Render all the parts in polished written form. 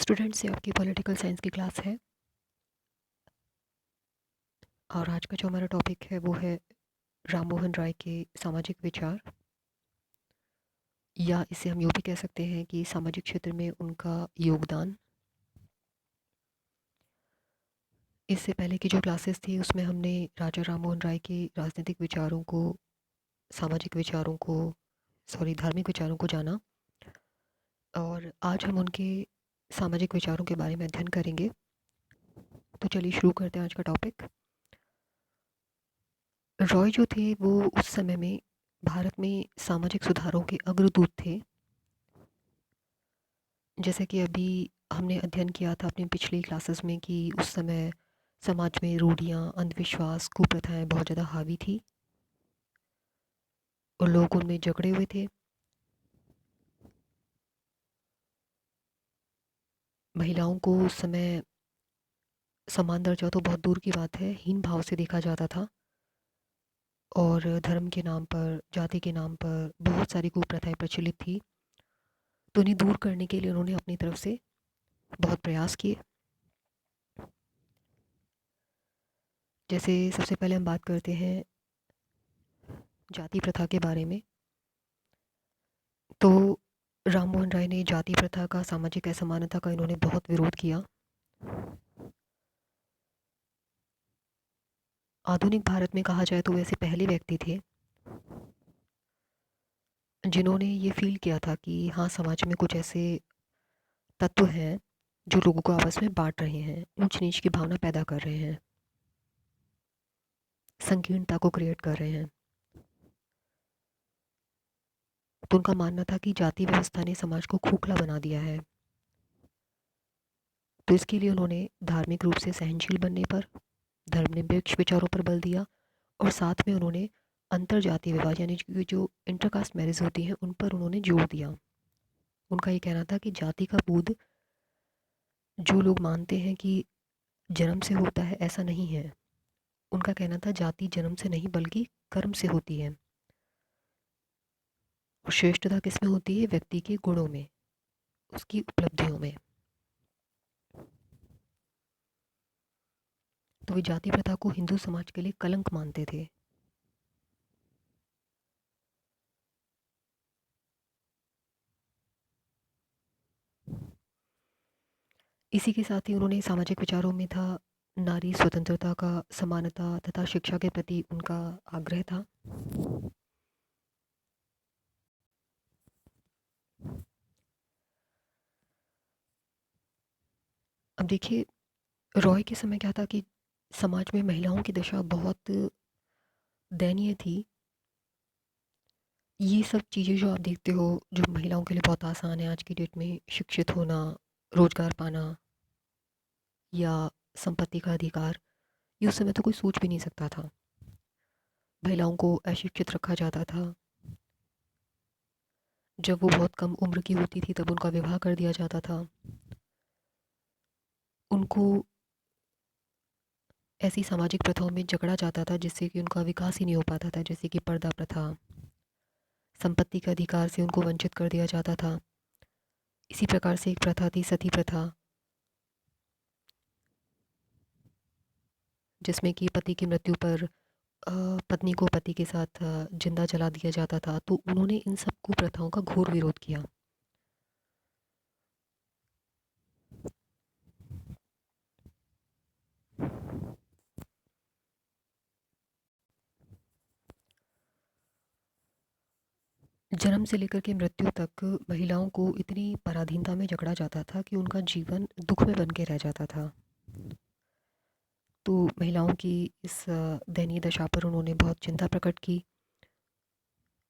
Students, ये आपकी political science की क्लास है। और आज का जो हमारा टॉपिक है वो है राम मोहन राय के सामाजिक विचार, या इसे हम यूँ भी कह सकते हैं कि सामाजिक क्षेत्र में उनका योगदान। इससे पहले की जो क्लासेस थी उसमें हमने राजा राम मोहन राय के राजनीतिक विचारों को, सामाजिक विचारों को, धार्मिक विचारों को जाना। और आज हम उनके सामाजिक विचारों के बारे में अध्ययन करेंगे। तो चलिए शुरू करते हैं आज का टॉपिक। रॉय जो थे वो उस समय में भारत में सामाजिक सुधारों के अग्रदूत थे। जैसे कि अभी हमने अध्ययन किया था अपनी पिछली क्लासेस में कि उस समय समाज में रूढ़ियाँ, अंधविश्वास, कुप्रथाएं बहुत ज़्यादा हावी थी और लोग उनमें जकड़े हुए थे। महिलाओं को उस समय समान दर्जा तो बहुत दूर की बात है, हीन भाव से देखा जाता था। और धर्म के नाम पर, जाति के नाम पर बहुत सारी कुप्रथाएं प्रचलित थी। तो उन्हें दूर करने के लिए उन्होंने अपनी तरफ से बहुत प्रयास किए। जैसे सबसे पहले हम बात करते हैं जाति प्रथा के बारे में। तो राम मोहन राय ने जाति प्रथा का, सामाजिक असमानता का इन्होंने बहुत विरोध किया। आधुनिक भारत में कहा जाए तो वैसे पहले व्यक्ति थे जिन्होंने ये फील किया था कि हाँ, समाज में कुछ ऐसे तत्व हैं जो लोगों को आपस में बांट रहे हैं, ऊंच नीच की भावना पैदा कर रहे हैं, संकीर्णता को क्रिएट कर रहे हैं। तो उनका मानना था कि जाति व्यवस्था ने समाज को खोखला बना दिया है। तो इसके लिए उन्होंने धार्मिक रूप से सहनशील बनने पर, धर्मनिरपेक्ष विचारों पर बल दिया। और साथ में उन्होंने अंतर जातीय विवाह यानी कि जो इंटरकास्ट मैरिज होती हैं उन पर उन्होंने जोर दिया। उनका ये कहना था कि जाति का बोध जो लोग मानते हैं कि जन्म से होता है, ऐसा नहीं है। उनका कहना था जाति जन्म से नहीं बल्कि कर्म से होती है। और श्रेष्ठता किस में होती है? व्यक्ति के गुणों में, उसकी उपलब्धियों में। तो वे जाति प्रथा को हिंदू समाज के लिए कलंक मानते थे। इसी के साथ ही उन्होंने सामाजिक विचारों में था नारी स्वतंत्रता का, समानता तथा शिक्षा के प्रति उनका आग्रह था। अब देखिए, रॉय के समय क्या था कि समाज में महिलाओं की दशा बहुत दयनीय थी। ये सब चीज़ें जो आप देखते हो, जो महिलाओं के लिए बहुत आसान है आज की डेट में, शिक्षित होना, रोजगार पाना या संपत्ति का अधिकार, ये उस समय तो कोई सोच भी नहीं सकता था। महिलाओं को अशिक्षित रखा जाता था। जब वो बहुत कम उम्र की होती थी तब उनका विवाह कर दिया जाता था। उनको ऐसी सामाजिक प्रथाओं में जकड़ा जाता था जिससे कि उनका विकास ही नहीं हो पाता था, जैसे कि पर्दा प्रथा, संपत्ति के अधिकार से उनको वंचित कर दिया जाता था। इसी प्रकार से एक प्रथा थी सती प्रथा, जिसमें कि पति की मृत्यु पर पत्नी को पति के साथ जिंदा जला दिया जाता था। तो उन्होंने इन सब कुप्रथाओं का घोर विरोध किया। जन्म से लेकर के मृत्यु तक महिलाओं को इतनी पराधीनता में जकड़ा जाता था कि उनका जीवन दुख में बन के रह जाता था। तो महिलाओं की इस दयनीय दशा पर उन्होंने बहुत चिंता प्रकट की।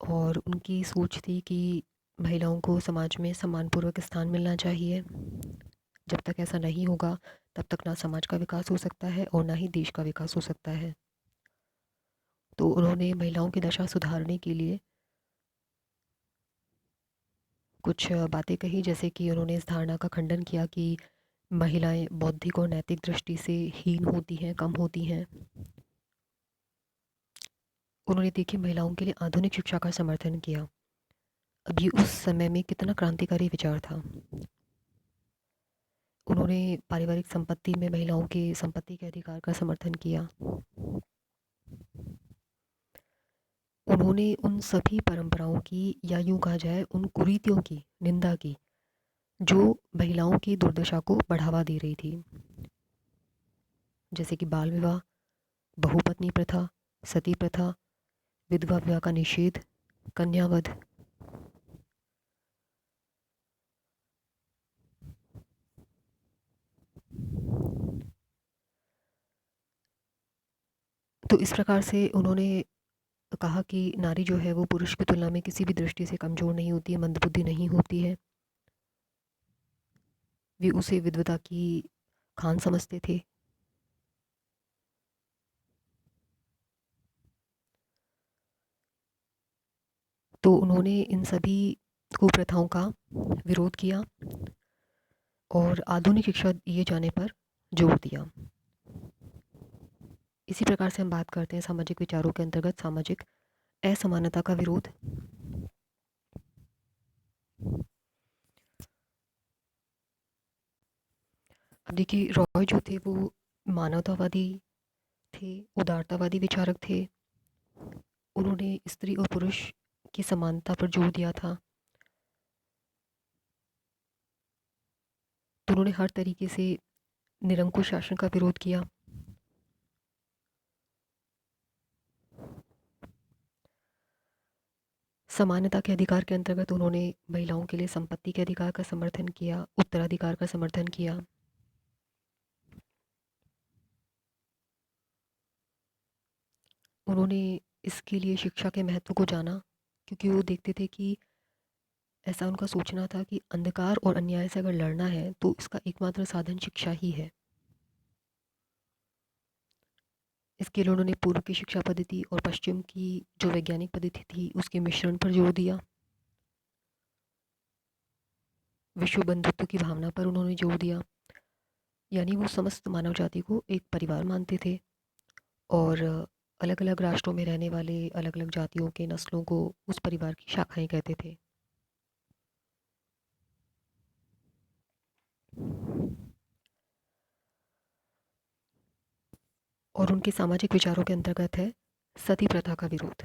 और उनकी सोच थी कि महिलाओं को समाज में सम्मानपूर्वक स्थान मिलना चाहिए। जब तक ऐसा नहीं होगा तब तक ना समाज का विकास हो सकता है और ना ही देश का विकास हो सकता है। तो उन्होंने महिलाओं की दशा सुधारने के लिए कुछ बातें कही, जैसे कि उन्होंने इस धारणा का खंडन किया कि महिलाएं बौद्धिक और नैतिक दृष्टि से हीन होती हैं, कम होती हैं। उन्होंने देखिए महिलाओं के लिए आधुनिक शिक्षा का समर्थन किया। अब ये उस समय में कितना क्रांतिकारी विचार था। उन्होंने पारिवारिक संपत्ति में महिलाओं के संपत्ति के अधिकार का समर्थन किया। उन्होंने उन सभी परंपराओं की, या यूँ कहा जाए उन कुरीतियों की निंदा की जो महिलाओं की दुर्दशा को बढ़ावा दे रही थी, जैसे कि बाल विवाह, बहुपत्नी प्रथा, सती प्रथा, विधवा विवाह का निषेध, कन्यावध। तो इस प्रकार से उन्होंने कहा कि नारी जो है वो पुरुष की तुलना में किसी भी दृष्टि से कमज़ोर नहीं होती है, मंदबुद्धि नहीं होती है। वे उसे विधवता की खान समझते थे। तो उन्होंने इन सभी कुप्रथाओं का विरोध किया और आधुनिक शिक्षा दिए जाने पर जोर दिया। इसी प्रकार से हम बात करते हैं सामाजिक विचारों के अंतर्गत सामाजिक असमानता का विरोध। अब देखिए, रॉय जो थे वो मानवतावादी थे, उदारतावादी विचारक थे। उन्होंने स्त्री और पुरुष की समानता पर जोर दिया था। तो उन्होंने हर तरीके से निरंकुश शासन का विरोध किया। समानता के अधिकार के अंतर्गत उन्होंने महिलाओं के लिए संपत्ति के अधिकार का समर्थन किया, उत्तराधिकार का समर्थन किया। उन्होंने इसके लिए शिक्षा के महत्व को जाना, क्योंकि वो देखते थे कि ऐसा उनका सोचना था कि अंधकार और अन्याय से अगर लड़ना है तो इसका एकमात्र साधन शिक्षा ही है। इसके लिए उन्होंने पूर्व की शिक्षा पद्धति और पश्चिम की जो वैज्ञानिक पद्धति थी उसके मिश्रण पर जोर दिया। विश्व बंधुत्व की भावना पर उन्होंने जोर दिया, यानी वो समस्त मानव जाति को एक परिवार मानते थे और अलग अलग राष्ट्रों में रहने वाले अलग अलग जातियों के नस्लों को उस परिवार की शाखाएं कहते थे। और उनके सामाजिक विचारों के अंतर्गत है सती प्रथा का विरोध।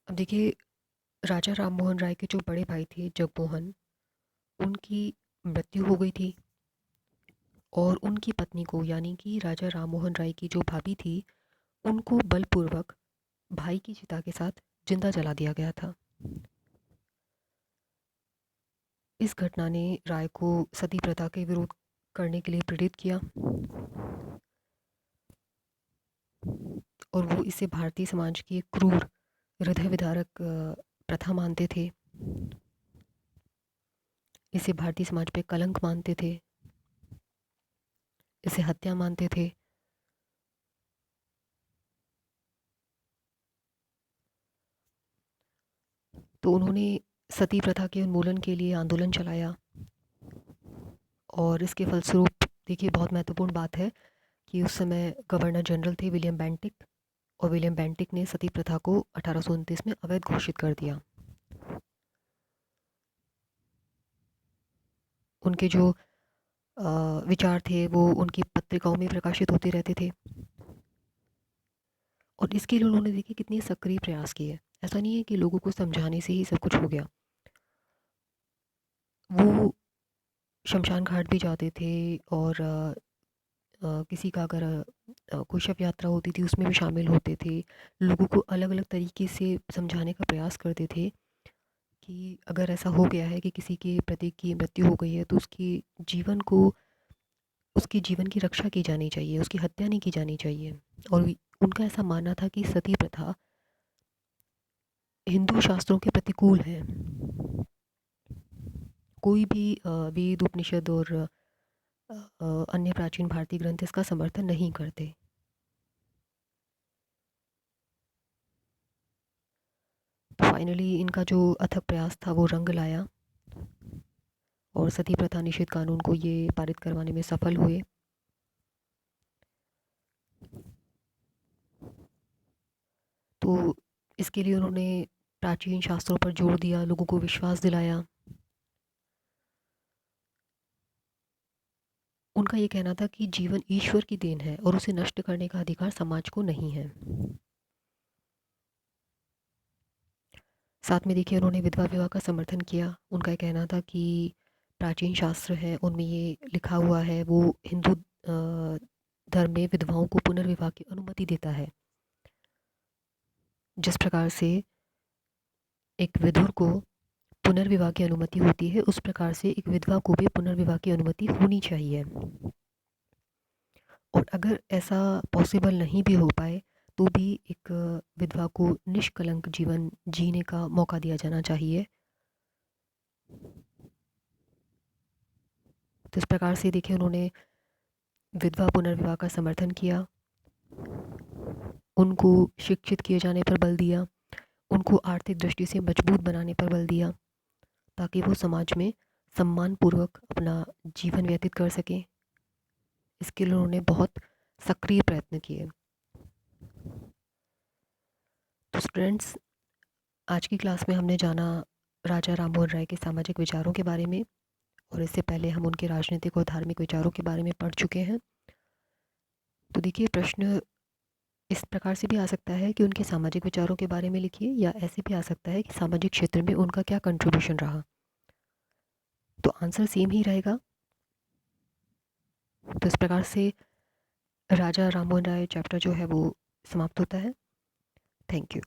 अब देखिए, राजा राम मोहन राय के जो बड़े भाई थे जगमोहन, उनकी मृत्यु हो गई थी और उनकी पत्नी को, यानी कि राजा राम मोहन राय की जो भाभी थी, उनको बलपूर्वक भाई की चिता के साथ जिंदा जला दिया गया था। इस घटना ने राय को सती प्रथा के विरोध करने के लिए प्रेरित किया और वो इसे भारतीय समाज की एक क्रूर, हृदय विदारक प्रथा मानते थे। इसे भारतीय समाज पे कलंक मानते थे, इसे हत्या मानते थे। तो उन्होंने सती प्रथा के उन्मूलन के लिए आंदोलन चलाया और इसके फलस्वरूप देखिए, बहुत महत्वपूर्ण बात है कि उस समय गवर्नर जनरल थे विलियम बेंटिक, और विलियम बेंटिक ने सती प्रथा को 1829 में अवैध घोषित कर दिया। उनके जो विचार थे वो उनकी पत्रिकाओं में प्रकाशित होते रहते थे और इसके लिए उन्होंने देखिए कितने सक्रिय प्रयास किए। ऐसा नहीं है कि लोगों को समझाने से ही सब कुछ हो गया। वो शमशान घाट भी जाते थे और किसी का अगर कोई शव यात्रा होती थी उसमें भी शामिल होते थे। लोगों को अलग अलग तरीके से समझाने का प्रयास करते थे कि अगर ऐसा हो गया है कि किसी के प्रति की मृत्यु हो गई है तो उसके जीवन की रक्षा की जानी चाहिए, उसकी हत्या नहीं की जानी चाहिए। और उनका ऐसा मानना था कि सती प्रथा हिंदू शास्त्रों के प्रतिकूल है। कोई भी वेद, उपनिषद और अन्य प्राचीन भारतीय ग्रंथ इसका समर्थन नहीं करते। फाइनली इनका जो अथक प्रयास था वो रंग लाया और सती प्रथा निषेध कानून को ये पारित करवाने में सफल हुए। तो इसके लिए उन्होंने प्राचीन शास्त्रों पर जोर दिया, लोगों को विश्वास दिलाया। उनका ये कहना था कि जीवन ईश्वर की देन है और उसे नष्ट करने का अधिकार समाज को नहीं है। साथ में देखिए उन्होंने विधवा विवाह का समर्थन किया। उनका ये कहना था कि प्राचीन शास्त्र हैं उनमें ये लिखा हुआ है, वो हिंदू धर्म में विधवाओं को पुनर्विवाह की अनुमति देता है। जिस प्रकार से एक विधुर को पुनर्विवाह की अनुमति होती है, उस प्रकार से एक विधवा को भी पुनर्विवाह की अनुमति होनी चाहिए। और अगर ऐसा पॉसिबल नहीं भी हो पाए तो भी एक विधवा को निष्कलंक जीवन जीने का मौका दिया जाना चाहिए। तो इस प्रकार से देखिए उन्होंने विधवा पुनर्विवाह का समर्थन किया, उनको शिक्षित किए जाने पर बल दिया, उनको आर्थिक दृष्टि से मजबूत बनाने पर बल दिया ताकि वो समाज में सम्मानपूर्वक अपना जीवन व्यतीत कर सकें। इसके लिए उन्होंने बहुत सक्रिय प्रयत्न किए। तो स्टूडेंट्स, आज की क्लास में हमने जाना राजा राममोहन राय के सामाजिक विचारों के बारे में, और इससे पहले हम उनके राजनीतिक और धार्मिक विचारों के बारे में पढ़ चुके हैं। तो देखिए प्रश्न इस प्रकार से भी आ सकता है कि उनके सामाजिक विचारों के बारे में लिखिए, या ऐसे भी आ सकता है कि सामाजिक क्षेत्र में उनका क्या कंट्रीब्यूशन रहा। तो आंसर सेम ही रहेगा। तो इस प्रकार से राजा राममोहन राय चैप्टर जो है वो समाप्त होता है। Thank you.